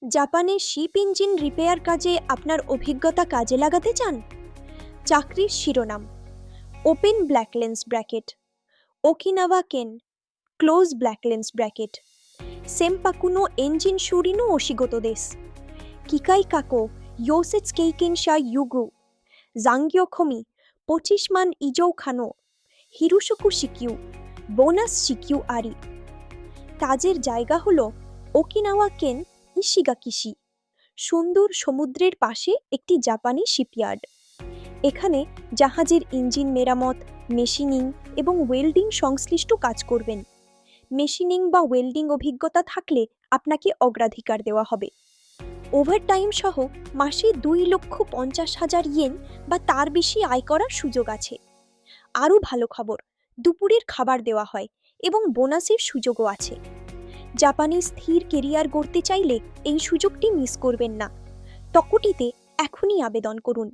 জাপানে sheep engine repair কাজে আপনার অভিজ্ঞতা কাজে লাগাতে চান? চাকরির শিরোনাম: open black lens bracket, Okinawa কেন ক্লোজ ব্ল্যাক লেন্স ব্র্যাকেট, সেমপাকুনো এঞ্জিন শুরিনো ওশিগোতো দেস, কিকাই কাকো ইয়োসেটসুকেইকেন শা ইউগু, জাঙ্গিও খমি 25 মান ইজৌ খানো, হিরুশোকু শিকিউ, বোনাস শিকিউ আরি। কাজের জায়গা হলো ওকিনাওয়া কেন ইশিগাকিশি, সুন্দর সমুদ্রের পাশে একটি জাপানি শিপইয়ার্ড। এখানে জাহাজের ইঞ্জিন মেরামত, মেশিনিং এবং ওয়েল্ডিং সংশ্লিষ্ট কাজ করবেন। মেশিনিং বা ওয়েল্ডিং অভিজ্ঞতা থাকলে আপনাকে অগ্রাধিকার দেওয়া হবে। ওভারটাইম সহ মাসে 2,50,000 ইয়েন বা তার বেশি আয় করার সুযোগ আছে। আরও ভালো খবর, দুপুরের খাবার দেওয়া হয় এবং বোনাসের সুযোগও আছে। জাপানে স্থির কেরিয়ার গড়তে চাইলে এই সুযোগটি মিস করবেন না। টকোটিতে এখনই আবেদন করুন।